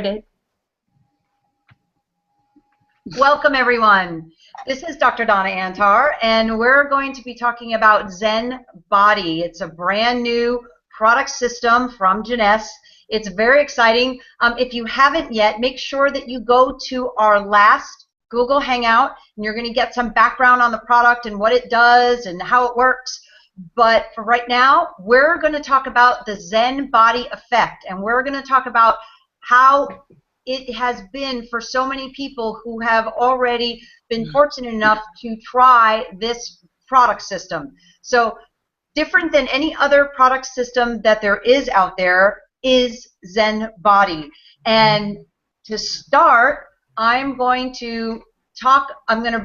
started. Welcome, everyone. This is Dr. Donna Antar, and we're going to be talking about Zen Bodi. It's a brand new product system from Jeunesse. It's very exciting. If you haven't yet, make sure that you go to our last Google Hangout, and you're going to get some background on the product and what it does and how it works. But for right now, we're going to talk about the Zen Bodi effect, and we're going to talk about how it has been for so many people who have already been fortunate enough to try this product system. So different than any other product system that there is out there is Zen Bodi. And to start, I'm going to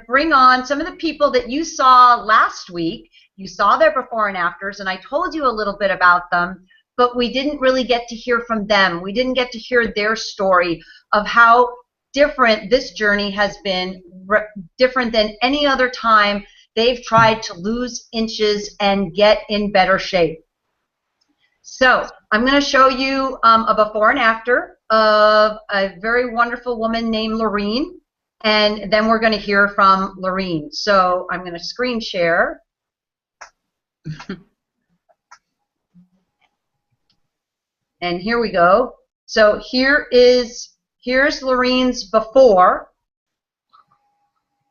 bring on some of the people that you saw last week. You saw their before and afters, and I told you a little bit about them, but we didn't really get to hear from them. We didn't get to hear their story of how different this journey has been, different than any other time they've tried to lose inches and get in better shape. So I'm going to show you a before and after of a very wonderful woman named Lorene, and then we're going to hear from Lorene. So I'm going to screen share. And here we go. So here's Lorene's before,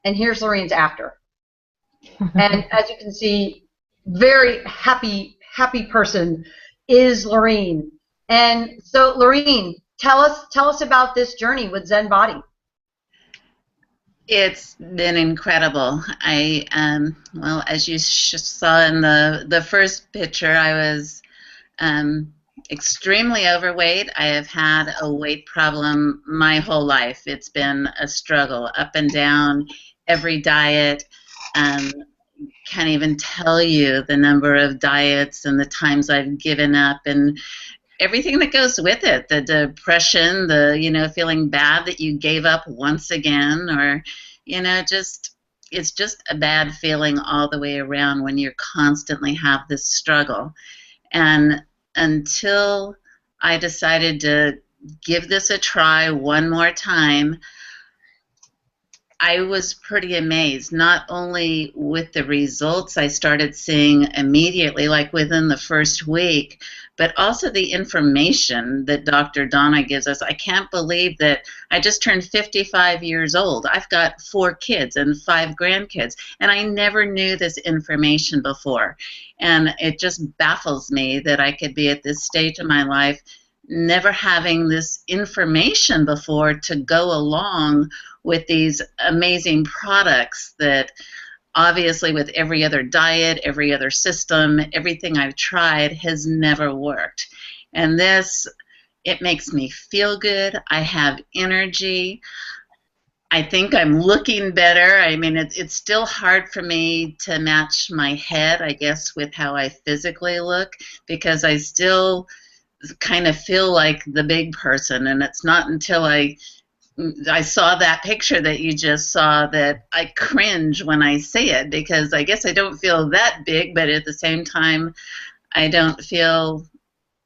and here's Lorene's after. And as you can see, very happy person is Lorene. And so Lorene, tell us about this journey with Zen Bodi. It's been incredible. Well, as you saw in the first picture, I was extremely overweight. I have had a weight problem my whole life. It's been a struggle, up and down, every diet. Can't even tell you the number of diets and the times I've given up and everything that goes with it, the depression, the feeling bad that you gave up once again, or it's just a bad feeling all the way around when you constantly have this struggle. And until I decided to give this a try one more time, I was pretty amazed, not only with the results I started seeing immediately, like within the first week, but also the information that Dr. Donna gives us. I can't believe that I just turned 55 years old. I've got 4 kids and 5 grandkids, and I never knew this information before. And it just baffles me that I could be at this stage of my life never having this information before to go along with these amazing products that obviously with every other diet, every other system, everything I've tried has never worked. And this, it makes me feel good. I have energy. I think I'm looking better. I mean, it's still hard for me to match my head, I guess, with how I physically look, because I still kind of feel like the big person, and it's not until I saw that picture that you just saw that I cringe when I say it, because I guess I don't feel that big, but at the same time I don't feel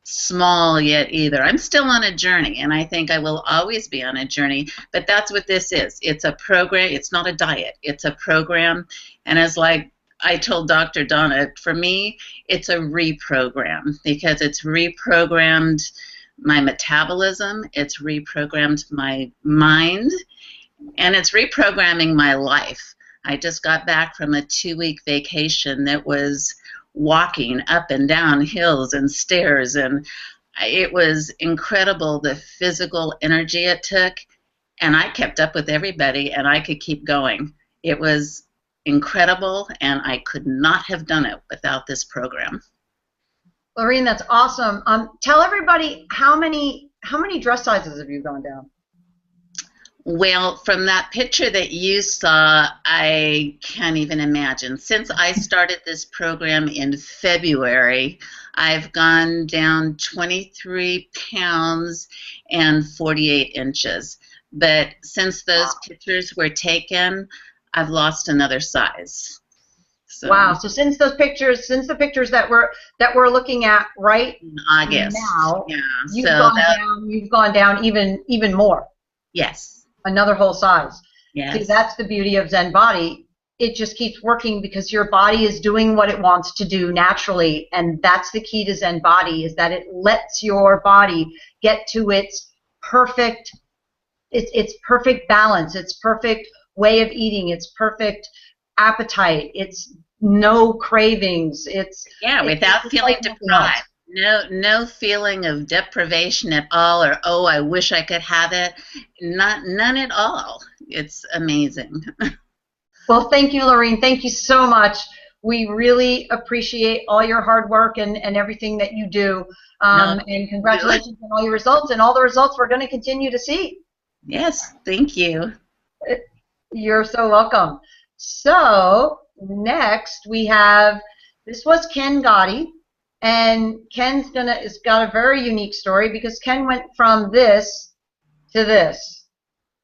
small yet either. I'm still on a journey, and I think I will always be on a journey, but that's what this is. It's a program. It's not a diet. It's a program, and as like I told Dr. Donna, for me, it's a reprogram, because it's reprogrammed my metabolism, it's reprogrammed my mind, and it's reprogramming my life. I just got back from a 2-week vacation that was walking up and down hills and stairs, and it was incredible, the physical energy it took, and I kept up with everybody, and I could keep going. It was incredible, and I could not have done it without this program. Lorene, that's awesome. Tell everybody how many dress sizes have you gone down? Well, from that picture that you saw, I can't even imagine. Since I started this program in February, I've gone down 23 pounds and 48 inches. But since those pictures were taken, I've lost another size. So wow. So since the pictures that we're looking at right in August. now, Yeah. you've gone down even more. Yes. Another whole size. Yes. See, that's the beauty of Zen Body. It just keeps working because your body is doing what it wants to do naturally, and that's the key to Zen Body, is that it lets your body get to its perfect balance, its perfect way of eating, its perfect appetite, its no cravings, without feeling like deprived. No feeling of deprivation at all, or oh, I wish I could have it. None at all. It's amazing. Well, thank you, Lorene. Thank you so much. We really appreciate all your hard work and everything that you do. And congratulations on all your results and all the results we're going to continue to see. Yes, thank you. You're so welcome. So next we have, this was Ken Gotti, and Ken's got a very unique story because Ken went from this to this,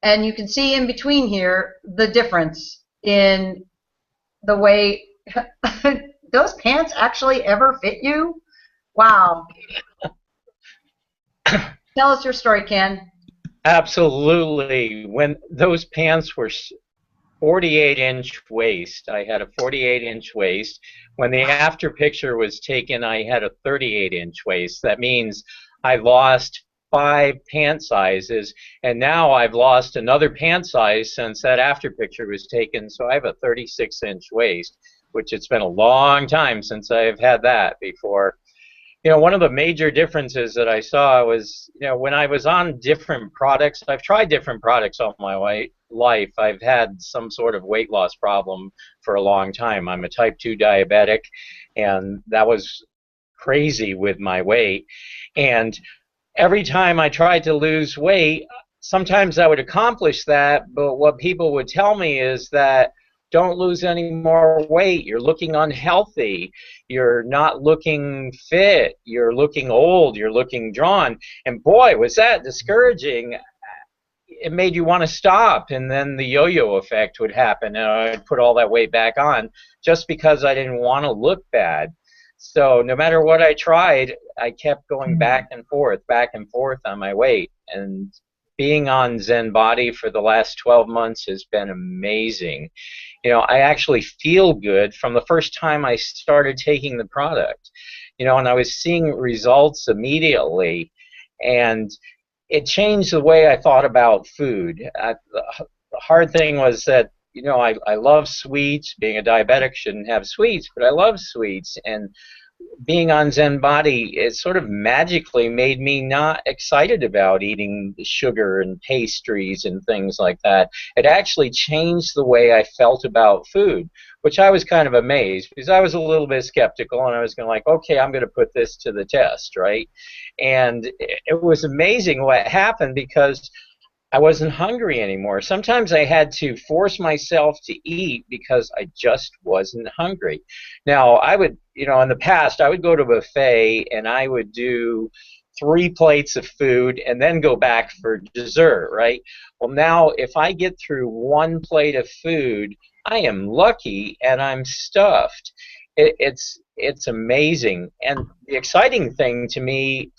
and you can see in between here the difference in the way those pants actually ever fit you. Wow. Tell us your story, Ken. Absolutely. When those pants were 48-inch waist, I had a 48-inch waist. When the after picture was taken, I had a 38-inch waist. That means I lost 5 pant sizes, and now I've lost another pant size since that after picture was taken, so I have a 36-inch waist, which it's been a long time since I've had that before. You know, one of the major differences that I saw was, you know, when I was on different products, I've tried different products all my life. I've had some sort of weight loss problem for a long time. I'm a type 2 diabetic, and that was crazy with my weight. And every time I tried to lose weight, sometimes I would accomplish that, but what people would tell me is that don't lose any more weight. You're looking unhealthy. You're not looking fit. You're looking old. You're looking drawn. And boy, was that discouraging. It made you want to stop, and then the yo-yo effect would happen, and I'd put all that weight back on just because I didn't want to look bad. So no matter what I tried, I kept going back and forth on my weight. And being on Zen Bodi for the last 12 months has been amazing. You know, I actually feel good from the first time I started taking the product. You know, and I was seeing results immediately, and it changed the way I thought about food. The hard thing was that, you know, I love sweets. Being a diabetic, shouldn't have sweets, but I love sweets. And being on Zen Bodi, it sort of magically made me not excited about eating sugar and pastries and things like that. It actually changed the way I felt about food, which I was kind of amazed, because I was a little bit skeptical, and I was going to like, okay, I'm going to put this to the test, right? And it was amazing what happened, because I wasn't hungry anymore. Sometimes I had to force myself to eat because I just wasn't hungry. Now, I would, you know, in the past, I would go to a buffet and I would do 3 plates of food and then go back for dessert, right? Well, now, if I get through 1 plate of food, I am lucky and I'm stuffed. It's amazing. And the exciting thing to me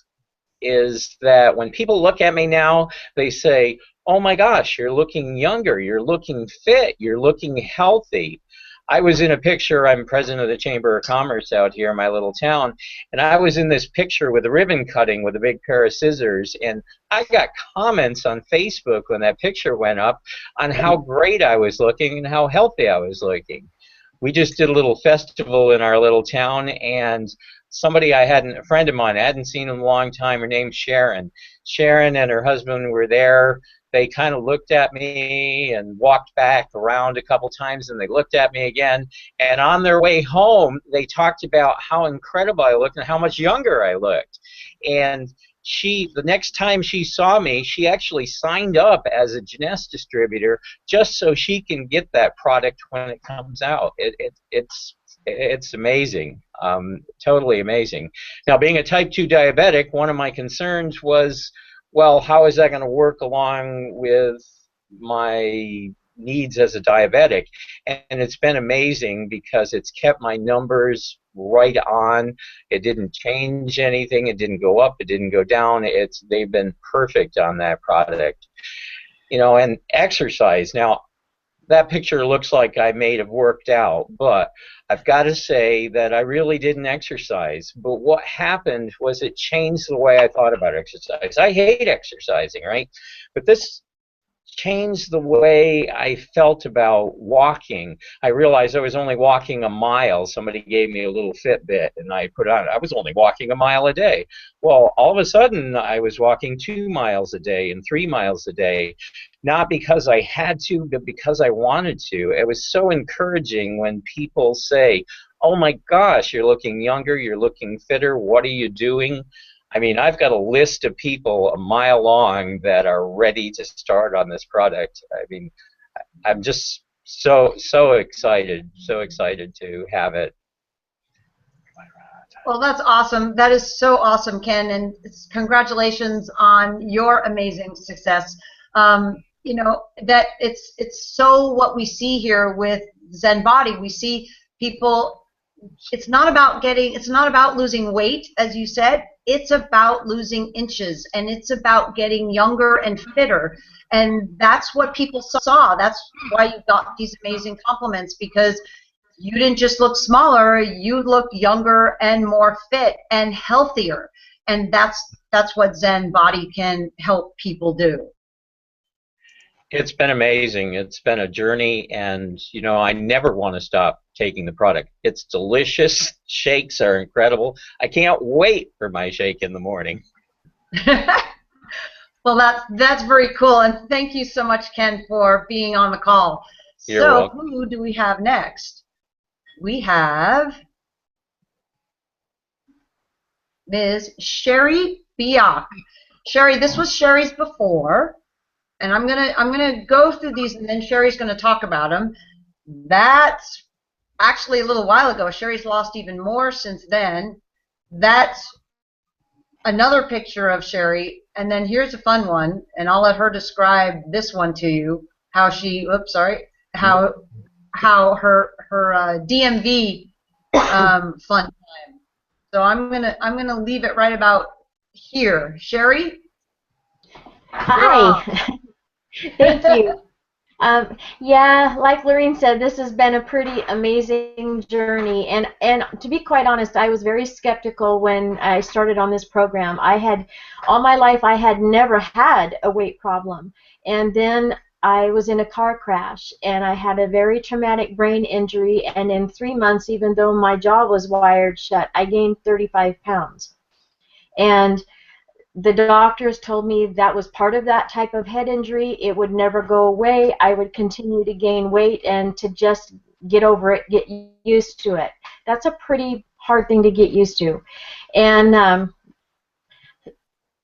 is that when people look at me now, they say, oh my gosh, you're looking younger, you're looking fit, you're looking healthy. I was in a picture, I'm president of the Chamber of Commerce out here in my little town, and I was in this picture with a ribbon cutting with a big pair of scissors, and I got comments on Facebook when that picture went up on how great I was looking and how healthy I was looking. We just did a little festival in our little town, and somebody a friend of mine, I hadn't seen in a long time, her name's Sharon. Sharon and her husband were there. They kind of looked at me and walked back around a couple times, and they looked at me again. And on their way home, they talked about how incredible I looked and how much younger I looked. And the next time she saw me, she actually signed up as a Jeunesse distributor just so she can get that product when it comes out. It's amazing, totally amazing. Now, being a type 2 diabetic, one of my concerns was, well, how is that going to work along with my needs as a diabetic. And it's been amazing because it's kept my numbers right on. It didn't change anything. It didn't go up. It didn't go down. They've been perfect on that product. You know, and exercise. Now, that picture looks like I may have worked out, but I've got to say that I really didn't exercise. But what happened was it changed the way I thought about exercise. I hate exercising, right? But this changed the way I felt about walking. I realized I was only walking a mile. Somebody gave me a little Fitbit, and I put on, I was only walking a mile a day. Well, all of a sudden, I was walking 2 miles a day and 3 miles a day, not because I had to, but because I wanted to. It was so encouraging when people say, oh my gosh, you're looking younger, you're looking fitter, what are you doing? I mean, I've got a list of people a mile long that are ready to start on this product. I mean, I'm just so excited to have it. Well, that's awesome. That is so awesome, Ken, and congratulations on your amazing success. You know, that it's so what we see here with Zen Bodi. We see people. It's not about losing weight, as you said. It's about losing inches, and it's about getting younger and fitter. And that's what people saw. That's why you got these amazing compliments, because you didn't just look smaller, you looked younger and more fit and healthier. And that's what Zen Bodi can help people do. It's been amazing. It's been a journey, and you know, I never want to stop taking the product. It's delicious. Shakes are incredible. I can't wait for my shake in the morning. Well, that's very cool, and thank you so much, Ken, for being on the call. You're so welcome. Who do we have next? We have Ms. Sherry Biak. Sherry, this was Sherry's before. And I'm gonna go through these, and then Sherry's gonna talk about them. That's actually a little while ago. Sherry's lost even more since then. That's another picture of Sherry, and then here's a fun one, and I'll let her describe this one to you. How she, how her DMV fun time. So I'm gonna leave it right about here. Sherry. Hi. Thank you. Yeah, like Lorene said, this has been a pretty amazing journey, and to be quite honest, I was very skeptical when I started on this program. All my life I had never had a weight problem, and then I was in a car crash, and I had a very traumatic brain injury, and in 3 months, even though my jaw was wired shut, I gained 35 pounds. And the doctors told me that was part of that type of head injury. It would never go away. I would continue to gain weight and to just get over it, get used to it. That's a pretty hard thing to get used to. And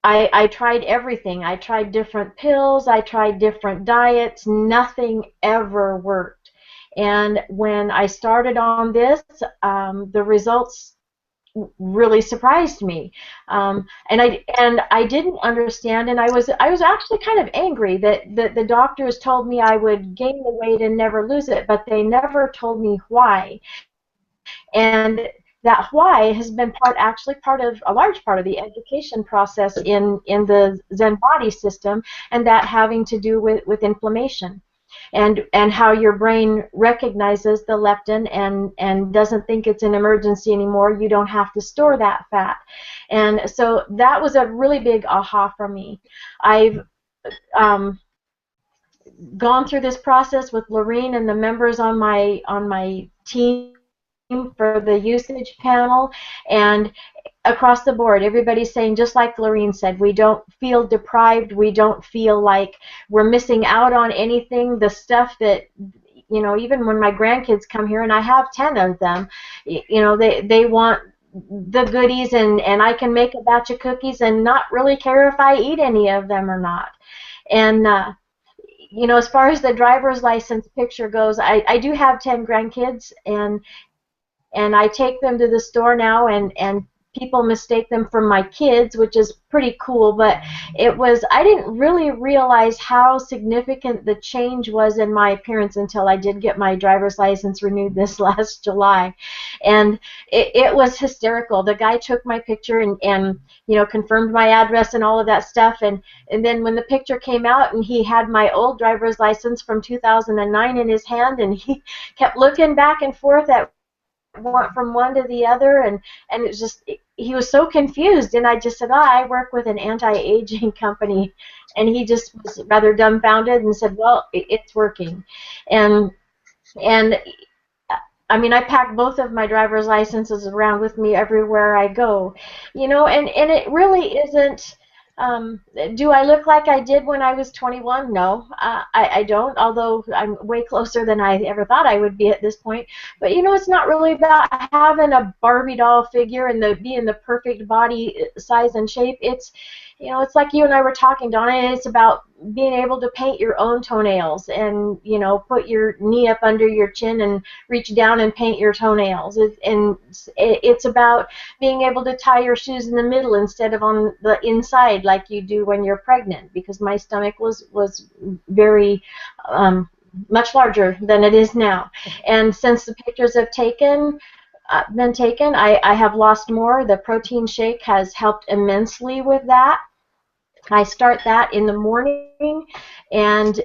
I tried everything. I tried different pills. I tried different diets. Nothing ever worked. And when I started on this, the results really surprised me, and I didn't understand, and I was actually kind of angry that the doctors told me I would gain the weight and never lose it, but they never told me why. And that why has been a large part of the education process in the Zen Bodi system, and that having to do with inflammation. And how your brain recognizes the leptin and doesn't think it's an emergency anymore. You don't have to store that fat. And so that was a really big aha for me. I've gone through this process with Lorene and the members on my team for the usage panel, and across the board, everybody's saying, just like Lorene said, we don't feel deprived, we don't feel like we're missing out on anything. The stuff that, you know, even when my grandkids come here, and I have 10 of them, you know, they want the goodies, and I can make a batch of cookies and not really care if I eat any of them or not. And you know, as far as the driver's license picture goes, I do have 10 grandkids, and I take them to the store now, and people mistake them for my kids, which is pretty cool, but I didn't really realize how significant the change was in my appearance until I did get my driver's license renewed this last July. And it was hysterical. The guy took my picture and confirmed my address and all of that stuff, and then when the picture came out and he had my old driver's license from 2009 in his hand, and he kept looking back and forth from one to the other, and it was just, he was so confused, and I just said, I work with an anti-aging company, and he just was rather dumbfounded and said, well, it's working. And I mean, I pack both of my driver's licenses around with me everywhere I go, and it really isn't. Do I look like I did when I was 21? No, I don't, although I'm way closer than I ever thought I would be at this point. But it's not really about having a Barbie doll figure and being the perfect body size and shape. It's like you and I were talking, Donna, and it's about being able to paint your own toenails and, put your knee up under your chin and reach down and paint your toenails. It's about being able to tie your shoes in the middle instead of on the inside like you do when you're pregnant, because my stomach was very much larger than it is now. And since the pictures have been taken, I have lost more. The protein shake has helped immensely with that. I start that in the morning, and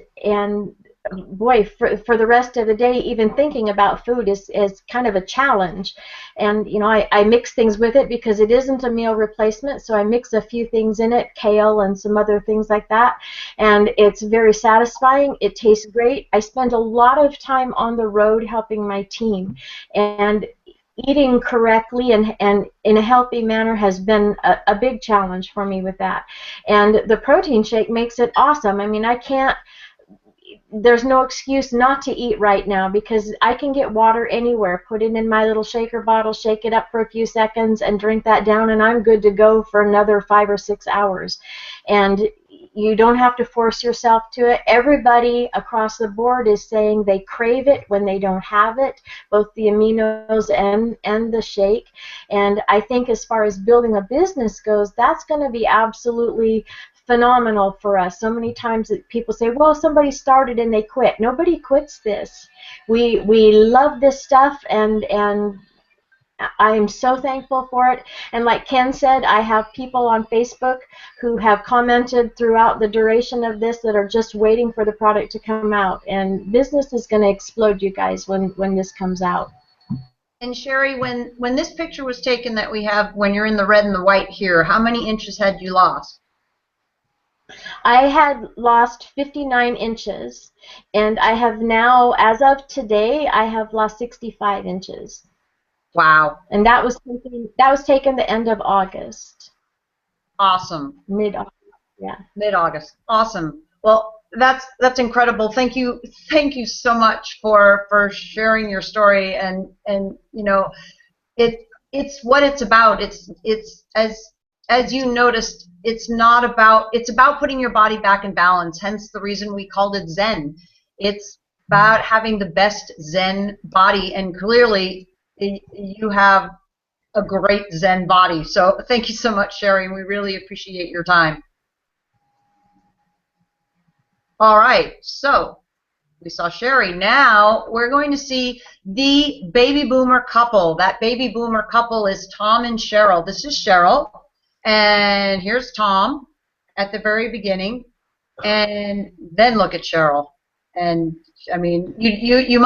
boy, for the rest of the day, even thinking about food is kind of a challenge. And I mix things with it because it isn't a meal replacement, so I mix a few things in it, kale and some other things like that, and it's very satisfying. It tastes great. I spend a lot of time on the road helping my team, and eating correctly and in a healthy manner has been a big challenge for me with that. And the protein shake makes it awesome. I mean, there's no excuse not to eat right now, because I can get water anywhere, put it in my little shaker bottle, shake it up for a few seconds, and drink that down, and I'm good to go for another 5 or 6 hours. And you don't have to force yourself to it. Everybody across the board is saying they crave it when they don't have it, both the aminos and the shake. And I think as far as building a business goes, that's going to be absolutely phenomenal for us. So many times that people say, well, somebody started and they quit. Nobody quits this. We love this stuff, and I am so thankful for it. And like Ken said, I have people on Facebook who have commented throughout the duration of this that are just waiting for the product to come out. And business is going to explode, you guys, when this comes out. And Sherry, when this picture was taken that we have, when you're in the red and the white here, how many inches had you lost? I had lost 59 inches, and I have now, as of today, I have lost 65 inches. Wow. And that was taken the end of August. Awesome. Mid-August, yeah. Mid-August. Awesome. Well, that's incredible. Thank you so much for sharing your story, and it's what it's about. It's as you noticed, it's about putting your body back in balance, hence the reason we called it Zen. It's about having the best Zen body, and clearly you have a great Zen body. So thank you so much, Sherry. We really appreciate your time. All right, so we saw Sherry. Now we're going to see the baby boomer couple. That baby boomer couple is Tom and Cheryl. This is Cheryl, and here's Tom at the very beginning, and then look at Cheryl. And I mean, you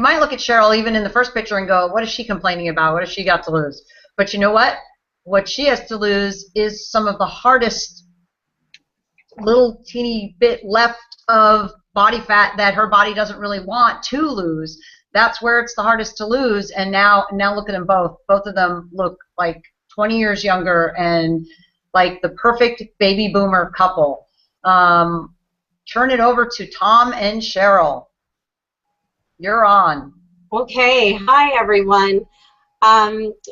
might look at Cheryl even in the first picture and go, what is she complaining about? What has she got to lose? But you know what? What she has to lose is some of the hardest little teeny bit left of body fat that her body doesn't really want to lose. That's where it's the hardest to lose. And now look at them both. Both of them look like 20 years younger and like the perfect baby boomer couple. Turn it over to Tom and Cheryl. You're on. Okay. Hi, everyone.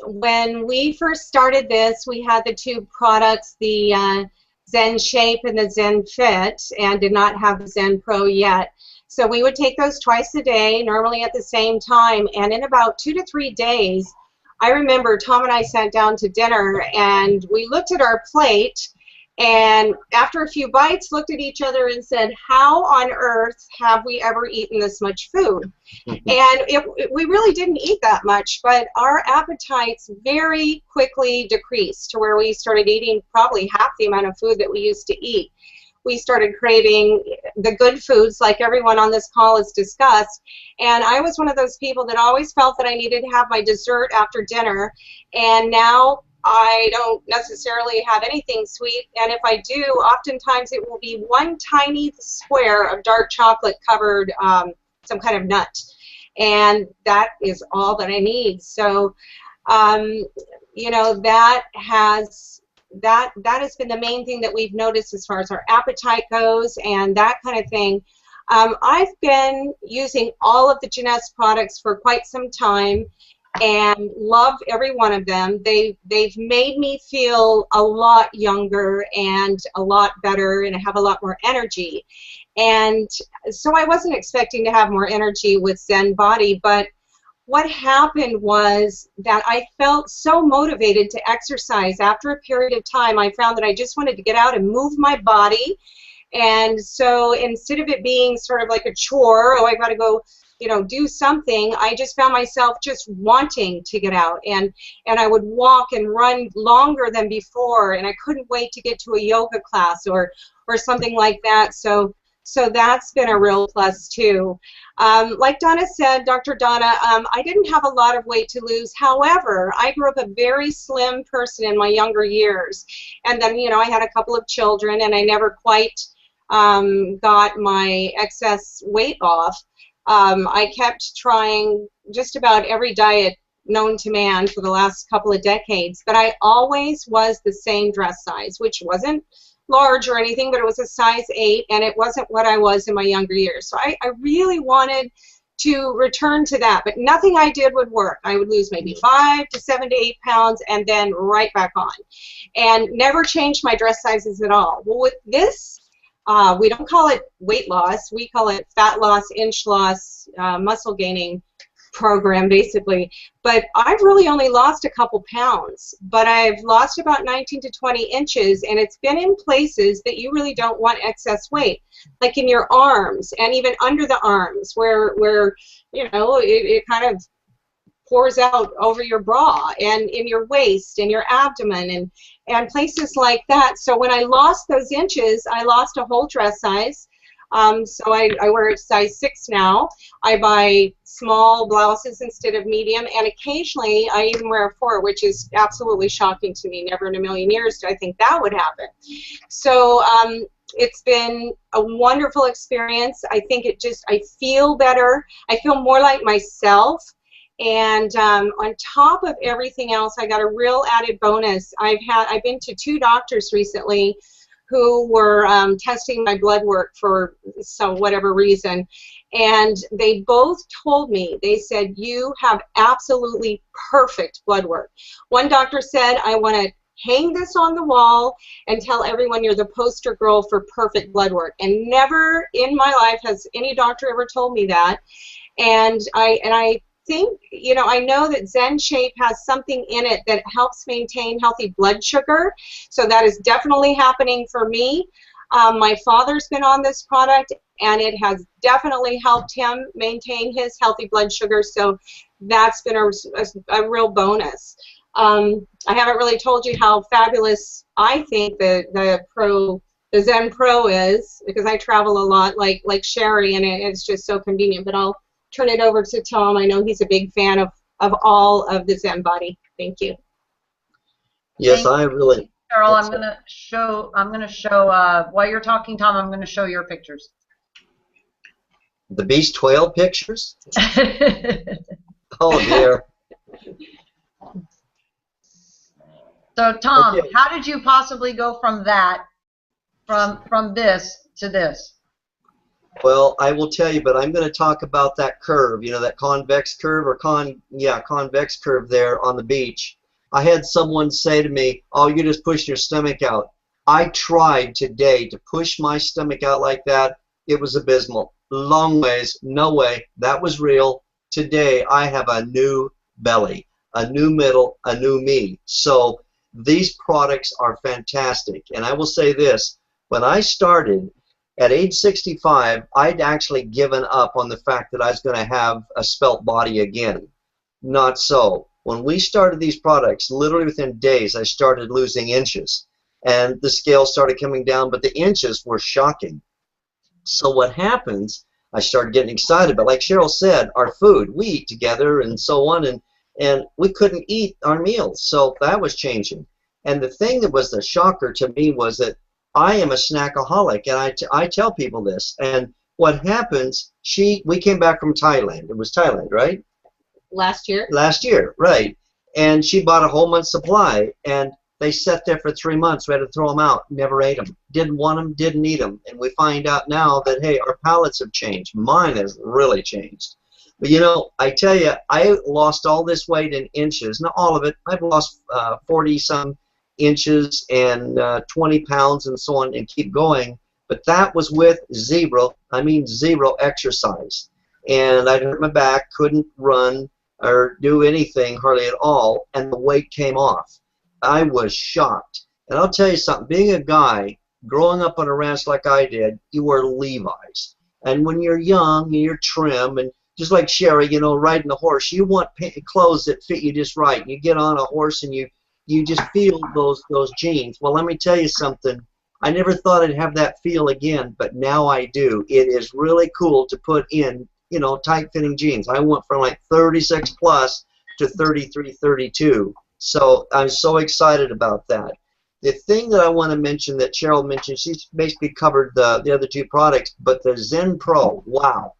When we first started this, we had the two products, the Zen Shape and the Zen Fit, and did not have the Zen Pro yet. So we would take those twice a day, normally at the same time, and in about 2 to 3 days, I remember Tom and I sat down to dinner, and we looked at our plate, and after a few bites looked at each other and said, how on earth have we ever eaten this much food? And we really didn't eat that much, but our appetites very quickly decreased to where we started eating probably half the amount of food that we used to eat. We started craving the good foods like everyone on this call has discussed, and I was one of those people that always felt that I needed to have my dessert after dinner, and now I don't necessarily have anything sweet, and if I do, oftentimes it will be one tiny square of dark chocolate covered some kind of nut, and that is all that I need. So, you know, that has been the main thing that we've noticed as far as our appetite goes and that kind of thing. I've been using all of the Jeunesse products for quite some time and love every one of them. They've made me feel a lot younger and a lot better, and I have a lot more energy. And so I wasn't expecting to have more energy with Zen Bodi, but what happened was that I felt so motivated to exercise. After a period of time, I found that I just wanted to get out and move my body. And so instead of it being sort of like a chore, oh, I got to go, you know, do something, I just found myself just wanting to get out. And I would walk and run longer than before, and I couldn't wait to get to a yoga class or something like that. So that's been a real plus too. Like Donna said, Dr. Donna, I didn't have a lot of weight to lose. However, I grew up a very slim person in my younger years. And then, you know, I had a couple of children, and I never quite got my excess weight off. I kept trying just about every diet known to man for the last couple of decades, but I always was the same dress size, which wasn't large or anything, but it was a size 8, and it wasn't what I was in my younger years. So I really wanted to return to that, but nothing I did would work. I would lose maybe 5 to 7 to 8 pounds and then right back on, and never changed my dress sizes at all. Well, with this, we don't call it weight loss, we call it fat loss, inch loss, muscle gaining program basically, but I've really only lost a couple pounds, but I've lost about 19 to 20 inches, and it's been in places that you really don't want excess weight, like in your arms and even under the arms where you know, it kind of pours out over your bra, and in your waist and your abdomen and places like that. So when I lost those inches, I lost a whole dress size. So I wear a size 6 now. I buy small blouses instead of medium, and occasionally I even wear a 4, which is absolutely shocking to me. Never in a million years did I think that would happen. So it's been a wonderful experience. I think I feel better. I feel more like myself. And on top of everything else, I got a real added bonus. I've been to 2 doctors recently who were testing my blood work for whatever reason, and they both told me, they said, you have absolutely perfect blood work. One doctor said, I want to hang this on the wall and tell everyone you're the poster girl for perfect blood work. And never in my life has any doctor ever told me that. And I think, you know, I know that Zen Shape has something in it that helps maintain healthy blood sugar, so that is definitely happening for me. My father's been on this product, and it has definitely helped him maintain his healthy blood sugar, so that's been a real bonus. I haven't really told you how fabulous I think the Zen Pro is, because I travel a lot like Sherry, and it's just so convenient. But I'll turn it over to Tom. I know he's a big fan of all of the Zen Bodi. Thank you. Yes, I really. Cheryl, I'm gonna show. While you're talking, Tom, I'm gonna show your pictures. The beast whale pictures. Oh dear. So Tom, Okay. how did you possibly go from that, from this to this? Well, I will tell you, but I'm going to talk about that curve, you know, that convex curve or convex curve there on the beach. I had someone say to me, oh, you just push your stomach out. I tried today to push my stomach out like that. It was abysmal. Long ways, no way. That was real. Today, I have a new belly. a new middle, a new me. So these products are fantastic. And I will say this, when I started at age 65, I'd actually given up on the fact that I was going to have a spelt body again. Not so. When we started these products, literally within days, I started losing inches. And the scale started coming down, but the inches were shocking. So what happens, I started getting excited. But like Cheryl said, our food, we eat together and so on, and we couldn't eat our meals. So that was changing. And the thing that was the shocker to me was that I am a snackaholic, and I tell people this. And what happens, we came back from Thailand. It was Thailand, right? Last year? Last year, right. And she bought a whole month's supply, and they sat there for 3 months. We had to throw them out. Never ate them. Didn't want them, didn't eat them. And we find out now that, hey, our palates have changed. Mine has really changed. But, you know, I tell you, I lost all this weight in inches. Not all of it. I've lost 40-some inches and 20 pounds and so on, and keep going. But that was with zero exercise. And I'd hurt my back, couldn't run or do anything hardly at all, and the weight came off. I was shocked. And I'll tell you something, being a guy, growing up on a ranch like I did, you wear Levi's. And when you're young and you're trim, and just like Sherry, you know, riding a horse, you want clothes that fit you just right. You get on a horse and you just feel those jeans. Well, let me tell you something. I never thought I'd have that feel again, but now I do. It is really cool to put in, you know, tight-fitting jeans. I went from like 36 plus to 33, 32. So I'm so excited about that. The thing that I want to mention that Cheryl mentioned, she's basically covered the other two products, but the Zen Pro, wow.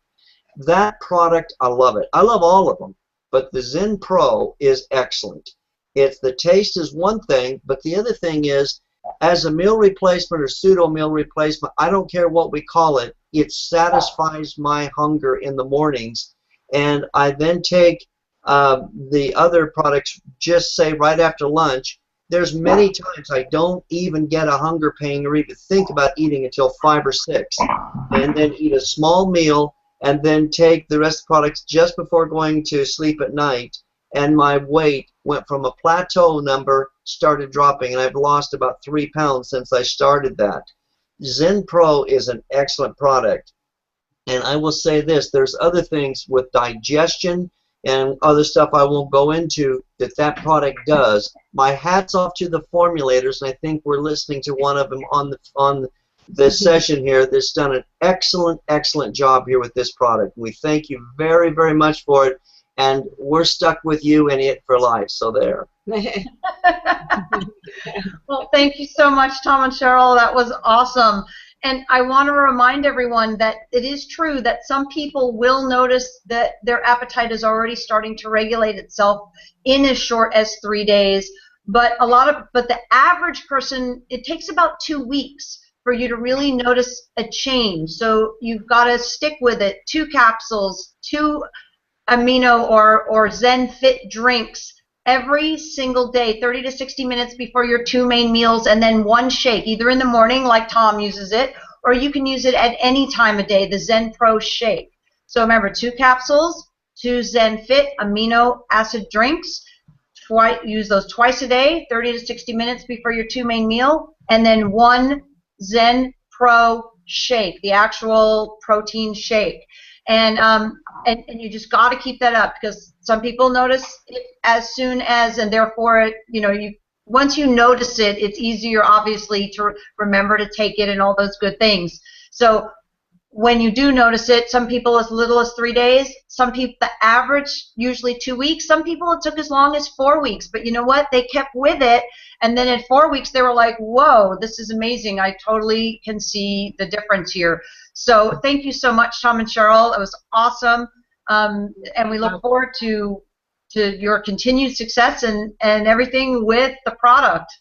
That product, I love it. I love all of them, but the Zen Pro is excellent. The taste is one thing, but the other thing is, as a meal replacement or pseudo meal replacement, I don't care what we call it, it satisfies my hunger in the mornings. And I then take the other products, just say right after lunch. There's many times I don't even get a hunger pain or even think about eating until 5 or 6, and then eat a small meal and then take the rest of the products just before going to sleep at night. And my weight went from a plateau number, started dropping, and I've lost about 3 pounds since I started that. Zen Pro is an excellent product. And I will say this, there's other things with digestion and other stuff I won't go into that product does. My hat's off to the formulators, and I think we're listening to one of them on this session here that's done an excellent, excellent job here with this product. We thank you very, very much for it. And we're stuck with you and it for life, so there. Well, thank you so much, Tom and Cheryl. That was awesome. And I want to remind everyone that it is true that some people will notice that their appetite is already starting to regulate itself in as short as 3 days. But the average person, it takes about 2 weeks for you to really notice a change. So you've got to stick with it. 2 capsules, 2 amino or Zen Fit drinks every single day, 30 to 60 minutes before your 2 main meals, and then 1 shake, either in the morning like Tom uses it, or you can use it at any time of day, the Zen Pro shake. So remember, 2 capsules, 2 Zen Fit amino acid drinks, use those twice a day, 30 to 60 minutes before your 2 main meal, and then 1 Zen Pro shake, the actual protein shake. And you just got to keep that up, because some people notice it as soon as, and therefore, once you notice it, it's easier, obviously, to remember to take it and all those good things. So when you do notice it, some people as little as 3 days, some people, the average, usually 2 weeks. Some people it took as long as 4 weeks, but you know what? They kept with it, and then in 4 weeks they were like, whoa, this is amazing. I totally can see the difference here. So thank you so much, Tom and Cheryl. It was awesome, and we look forward to your continued success and everything with the product.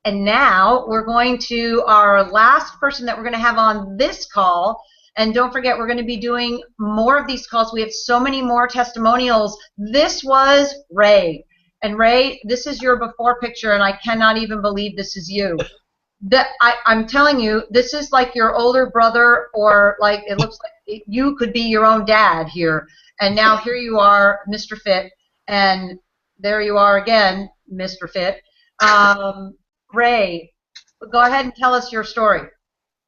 And now we're going to our last person that we're going to have on this call. And don't forget, we're going to be doing more of these calls. We have so many more testimonials. This was Ray. And Ray, this is your before picture, and I cannot even believe this is you. I'm telling you, this is like your older brother, or like it looks like you could be your own dad here. And now here you are, Mr. Fit, and there you are again, Mr. Fit. Ray, go ahead and tell us your story.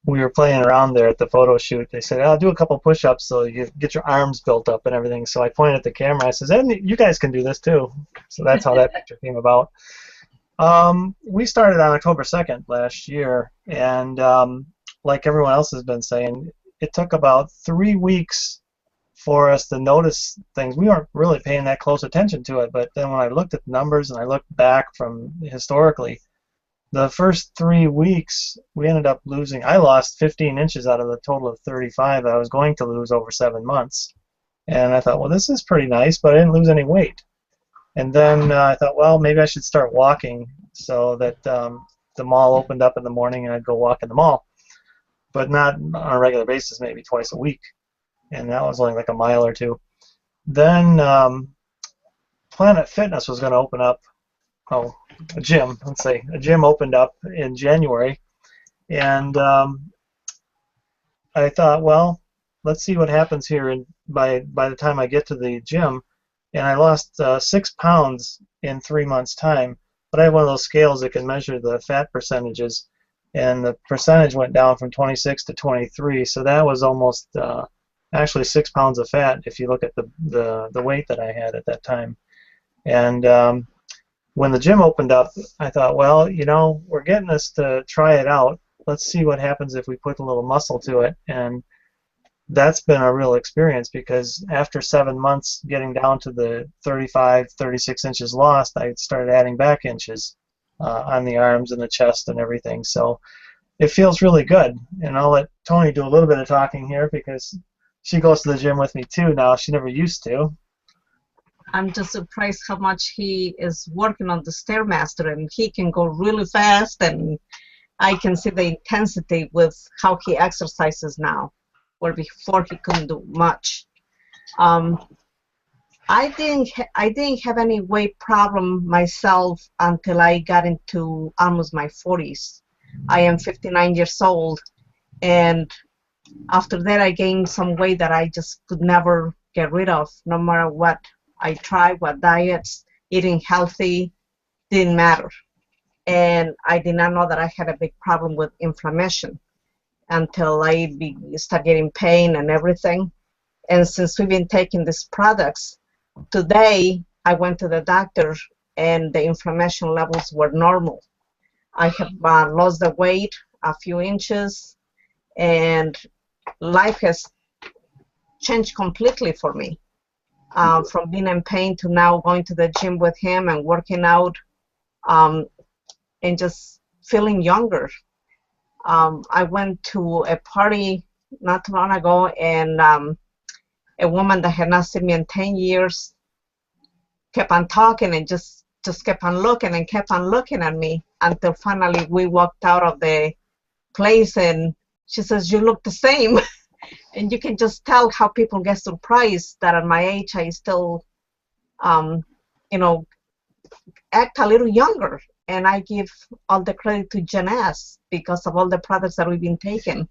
We were playing around there at the photo shoot. They said, "I'll do a couple push-ups so you get your arms built up and everything." So I pointed at the camera. I says, "And you guys can do this too." So that's how that picture came about. We started on October 2nd last year, and like everyone else has been saying, it took about 3 weeks for us to notice things. We weren't really paying that close attention to it, but then when I looked at the numbers and I looked back from historically, the first 3 weeks we ended up losing. I lost 15 inches out of the total of 35 that I was going to lose over 7 months. And I thought, well, this is pretty nice, but I didn't lose any weight. And then I thought, well, maybe I should start walking, so that the mall opened up in the morning and I'd go walk in the mall, but not on a regular basis, maybe twice a week. And that was only like a mile or two. Then Planet Fitness was going to open up. Oh, a gym. Let's say a gym opened up in January, and I thought, well, let's see what happens here. And by the time I get to the gym, and I lost 6 pounds in 3 months' time. But I have one of those scales that can measure the fat percentages, and the percentage went down from 26 to 23. So that was almost actually 6 pounds of fat if you look at the weight that I had at that time. And when the gym opened up, I thought, well, you know, we're getting us to try it out. Let's see what happens if we put a little muscle to it. And that's been a real experience, because after 7 months getting down to the 35, 36 inches lost, I started adding back inches on the arms and the chest and everything. So it feels really good. And I'll let Tony do a little bit of talking here, because she goes to the gym with me too now. She never used to. I'm just surprised how much he is working on the Stairmaster, and he can go really fast, and I can see the intensity with how he exercises now, where before he couldn't do much. I didn't have any weight problem myself until I got into almost my 40s. I am 59 years old, and after that I gained some weight that I just could never get rid of, no matter what I tried, what diets, eating healthy, didn't matter. And I did not know that I had a big problem with inflammation until I started getting pain and everything. And since we've been taking these products, today I went to the doctor and the inflammation levels were normal. I have lost the weight a few inches, and life has changed completely for me. From being in pain to now going to the gym with him and working out, and just feeling younger. I went to a party not too long ago, and a woman that had not seen me in 10 years kept on talking and just kept on looking and kept on looking at me until finally we walked out of the place, and she says, "You look the same." And you can just tell how people get surprised that at my age I still, you know, act a little younger. And I give all the credit to Jeunesse because of all the products that we've been taking,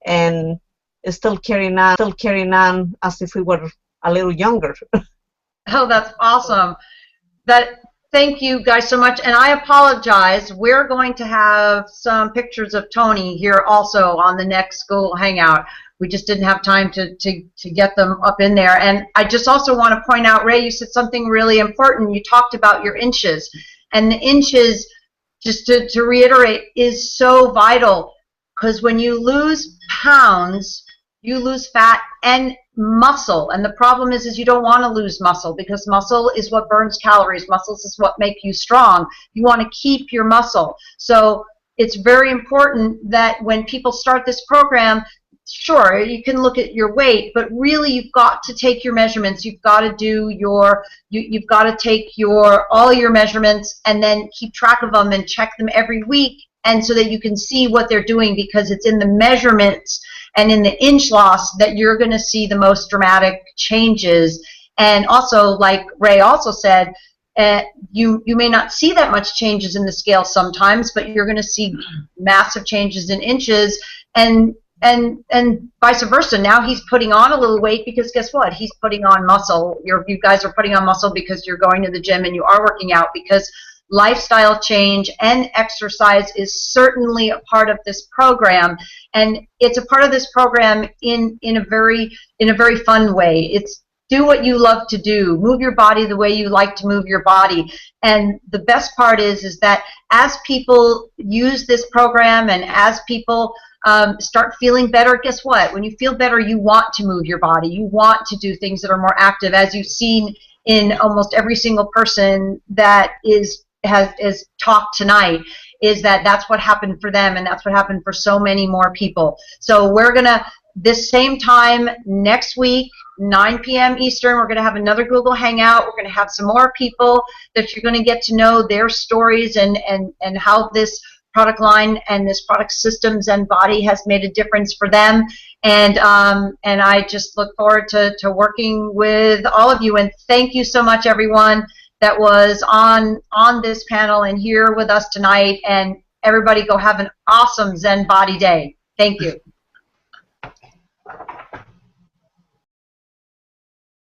and it's still carrying on as if we were a little younger. Oh, that's awesome. Thank you guys so much. And I apologize. We're going to have some pictures of Tony here also on the next school hangout. We just didn't have time to get them up in there. And I just also want to point out, Ray, you said something really important. You talked about your inches. And the inches, just to reiterate, is so vital, because when you lose pounds, you lose fat and muscle. And the problem is you don't want to lose muscle, because muscle is what burns calories. Muscles is what make you strong. You want to keep your muscle. So it's very important that when people start this program, sure, you can look at your weight, but really you've got to take your measurements. You've got to do you've got to take all your measurements and then keep track of them and check them every week, and so that you can see what they're doing, because it's in the measurements and in the inch loss that you're going to see the most dramatic changes. And also, like Ray also said, you may not see that much changes in the scale sometimes, but you're going to see massive changes in inches. And and vice versa. Now he's putting on a little weight because guess what? He's putting on muscle. You guys are putting on muscle because you're going to the gym and you are working out, because lifestyle change and exercise is certainly a part of this program, and it's a part of this program in a very fun way. It's do what you love to do, move your body the way you like to move your body. And the best part is that as people use this program and as people start feeling better, guess what? When you feel better, you want to move your body. You want to do things that are more active, as you've seen in almost every single person that has talked tonight, is that's what happened for them, and that's what happened for so many more people. So we're going to, this same time next week, 9 p.m. Eastern, we're going to have another Google Hangout. We're going to have some more people that you're going to get to know their stories and how this product line and this product system, Zen Bodi, has made a difference for them. And I just look forward to working with all of you. And thank you so much, everyone that was on this panel and here with us tonight. And everybody go have an awesome Zen Bodi day. Thank you.